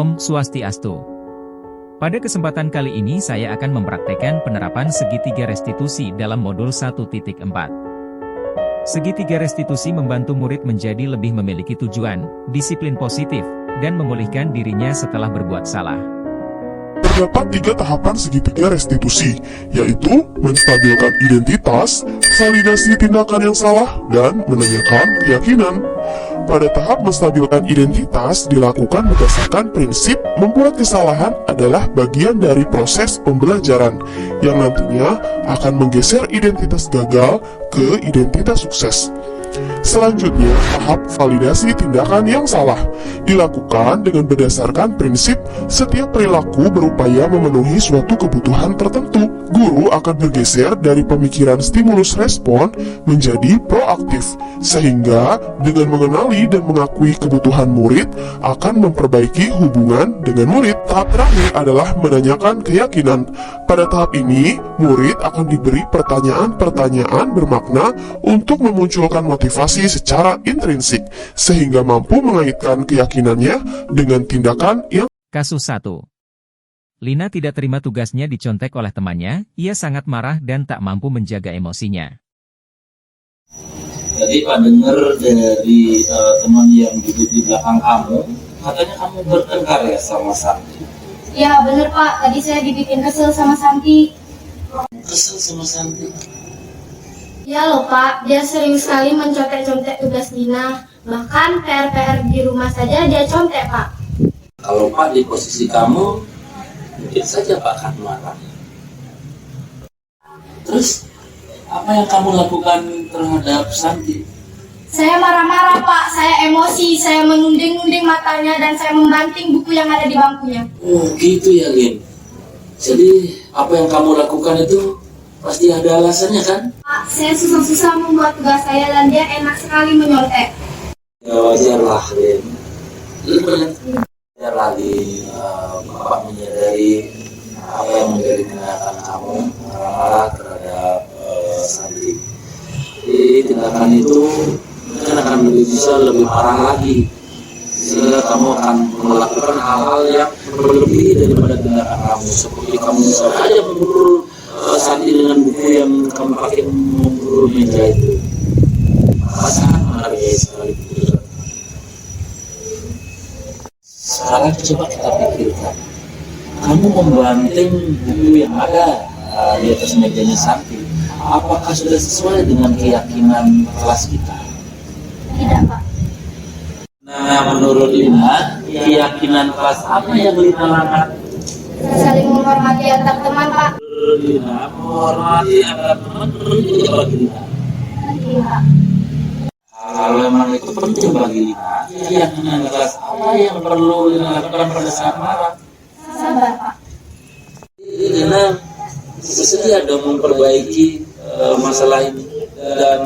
Om Swastiastu. Pada kesempatan kali ini saya akan mempraktekkan penerapan segitiga restitusi dalam modul 1.4. Segitiga restitusi membantu murid menjadi lebih memiliki tujuan, disiplin positif, dan memulihkan dirinya setelah berbuat salah. Terdapat 3 tahapan segitiga restitusi, yaitu menstabilkan identitas, validasi tindakan yang salah, dan menanyakan keyakinan. Pada tahap menstabilkan identitas dilakukan berdasarkan prinsip membuat kesalahan adalah bagian dari proses pembelajaran, yang nantinya akan menggeser identitas gagal ke identitas sukses. Selanjutnya, tahap validasi tindakan yang salah dilakukan dengan berdasarkan prinsip setiap perilaku berupaya memenuhi suatu kebutuhan tertentu. Guru akan bergeser dari pemikiran stimulus respon menjadi proaktif, sehingga dengan mengenali dan mengakui kebutuhan murid akan memperbaiki hubungan dengan murid. Tahap terakhir adalah menanyakan keyakinan. Pada tahap ini, murid akan diberi pertanyaan-pertanyaan bermakna untuk memunculkan motivasi secara intrinsik, sehingga mampu mengaitkan keyakinannya dengan tindakan yang... Kasus 1. Lina tidak terima tugasnya dicontek oleh temannya, ia sangat marah dan tak mampu menjaga emosinya. Jadi Pak dengar dari teman yang duduk di belakang kamu, katanya kamu bertengkar ya sama Santi. Ya bener Pak, tadi saya dibikin kesel sama Santi. Kesel sama Santi? Ya loh Pak, dia sering sekali mencontek-contek tugas Lina. Bahkan PR-PR di rumah saja dia contek Pak. Kalau Pak di posisi kamu, mungkin saja Pak akan marah. Terus, apa yang kamu lakukan terhadap Santi? Saya marah-marah Pak, saya emosi, saya menunding-nunding matanya dan saya membanting buku yang ada di bangkunya. Oh gitu ya Lin. Jadi, apa yang kamu lakukan itu pasti ada alasannya kan? Pak, saya susah-susah membuat tugas saya dan dia enak sekali menyontek. Ya wajarlah Lin. Wajarlah Lin, Bapak menyadari apa yang menjadi tindakan kamu marah terhadap Santi. Jadi tindakan itu mungkin akan lebih parah lagi, sehingga kamu akan melakukan hal-hal yang berlebih daripada tindakan kamu, seperti kamu saja memburu Santi dengan buku yang kamu pakai memburu meja itu. Sangat menghargai sekali. Sekarang coba kita pikirkan, kamu membanting buku yang ada di atas mejanya Santi, apakah sudah sesuai dengan keyakinan kelas kita? Tidak Pak. Nah, menurut Lina, keyakinan kelas apa yang Lina langgar? Saling menghormati antar teman Pak. Menurut Lina, menghormati antar teman perlu juga bagi Lina. Iya Pak. Kalau memang itu penting bagi Lina, keyakinan kelas apa yang perlu Lina lakukan pada saat marah? Sabar Pak. Jadi Lina bersedia dong memperbaiki masalah ini, dan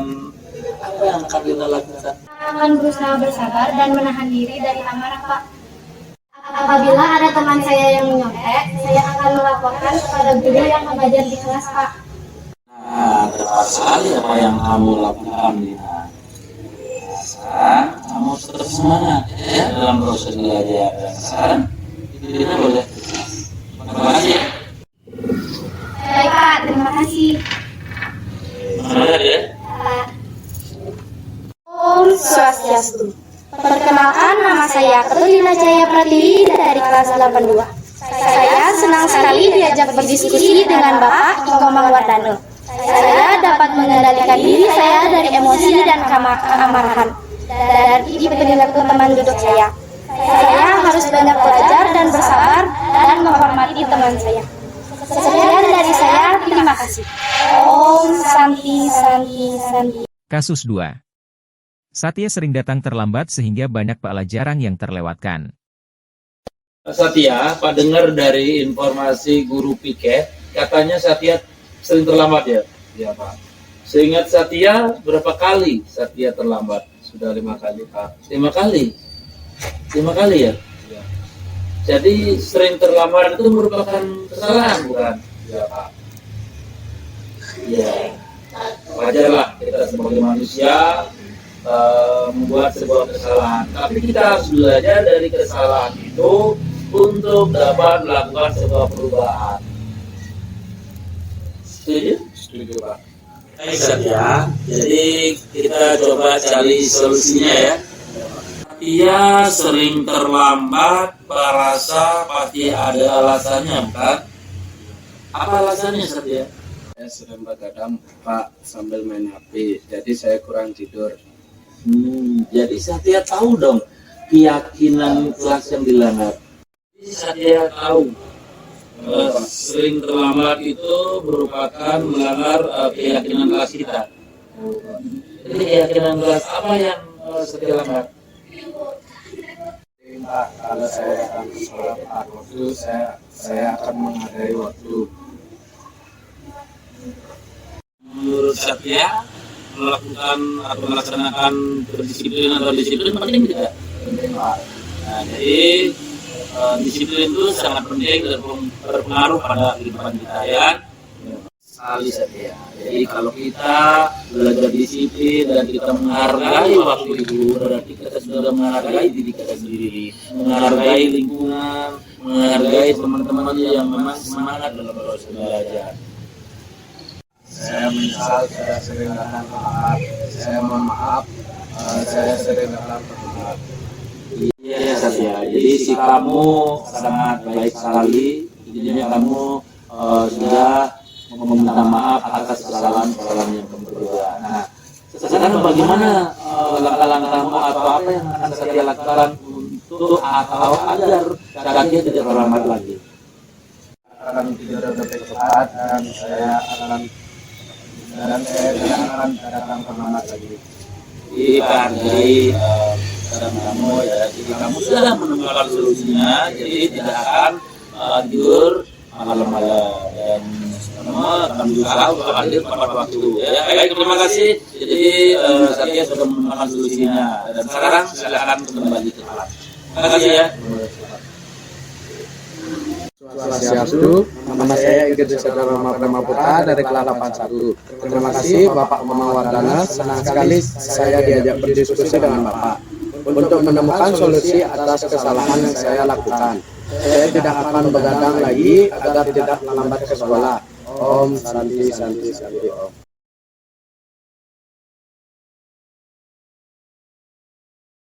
apa yang akan Lina lakukan? Akan berusaha bersabar dan menahan diri dari amarah Pak. Apabila ada teman saya yang menyontek, saya akan melaporkan kepada guru yang mengajar di kelas Pak. Nah, tepat sekali apa yang kamu lakukan Lina. Sekarang kamu tetap semangat ya dalam proses belajar, dan sekarang Lina boleh terima kasih ya. Baik Pak, terima kasih. Semangat ya. Pak. Om Swastiastu. Perkenalkan, nama saya Kerlina Jaya Pratiwi dari kelas 82. Saya senang sekali diajak berdiskusi dengan Bapak Ingkomang Wardano. Saya dapat mengendalikan diri saya dari emosi dan kemarahan dari perilaku teman duduk saya. Saya harus banyak belajar dan bersabar dan menghormati teman saya. Sekian dari saya, terima kasih. Om Santi Santi Santi. Kasus 2. Satya sering datang terlambat sehingga banyak pelajaran yang terlewatkan. Satya, Pak dengar dari informasi guru piket, katanya Satya sering terlambat ya? Iya Pak. Seingat Satya, berapa kali Satya terlambat? Sudah 5 kali Pak. 5 kali? 5 kali ya? Iya. Jadi sering terlambat itu merupakan kesalahan bukan? Iya Pak. Iya. Wajarlah kita sebagai manusia membuat sebuah kesalahan, tapi kita harus belajar dari kesalahan itu untuk dapat melakukan sebuah perubahan. Setuju? Setuju, Pak. Baik, Satya. Jadi kita coba cari solusinya ya. Dia sering terlambat, Pak rasa pasti ada alasannya, kan? Apa alasannya, Satya? Saya sering begadang, Pak, sambil main HP. Jadi saya kurang tidur. Jadi Satya tahu dong keyakinan kelas yang dilanggar. Jadi Satya tahu sering terlambat itu merupakan melanggar keyakinan kelas kita. Jadi keyakinan kelas apa yang Satya langgar? Pak, kalau saya datang ke sekolah tepat waktu, saya akan menghargai waktu. Menurut Satya, melakukan atau melaksanakan berdisiplin atau disiplin penting tidak? Nah, jadi disiplin itu sangat penting dan berpengaruh pada kehidupan kita ya. Sekali Satya. Jadi kalau kita belajar disiplin dan kita menghargai waktu itu, berarti kita sudah menghargai diri kita sendiri, menghargai lingkungan, menghargai teman-teman yang memang semangat dalam proses belajar. Saya menyesal saya sering datang telat. Saya mohon maaf, saya sering datang telat. Iya Satya, jadi si kamu sangat baik sekali. Intinya kamu sudah meminta maaf atas kesalahan-kesalahan yang kamu berbuat. Nah, sekarang bagaimana langkah-langkahmu atau apa yang akan Satya lakukan untuk atau agar Satya tidak terlambat lagi? Akan tidur lebih cepat dan saya tidak akan datang terlambat lagi. Jadi kamu ya, jadi kamu sudah menemukan solusinya, jadi tidak akan tidur malam-malam dan semua akan berusaha untuk hadir tepat waktu. Ya, baik, terima kasih. Jadi Satya sudah menemukan solusinya dan sekarang silakan kembali ke kelas. Terima kasih ya. Swastiastu, nama saya Igede Saudara Prema Putra dari kelas 81. Terima kasih Bapak Mamang Wardana, senang sekali saya diajak berdiskusi dengan Bapak untuk menemukan solusi atas kesalahan yang saya lakukan. Saya tidak akan begadang lagi agar tidak terlambat ke sekolah. Om Santi Santi Santi Om.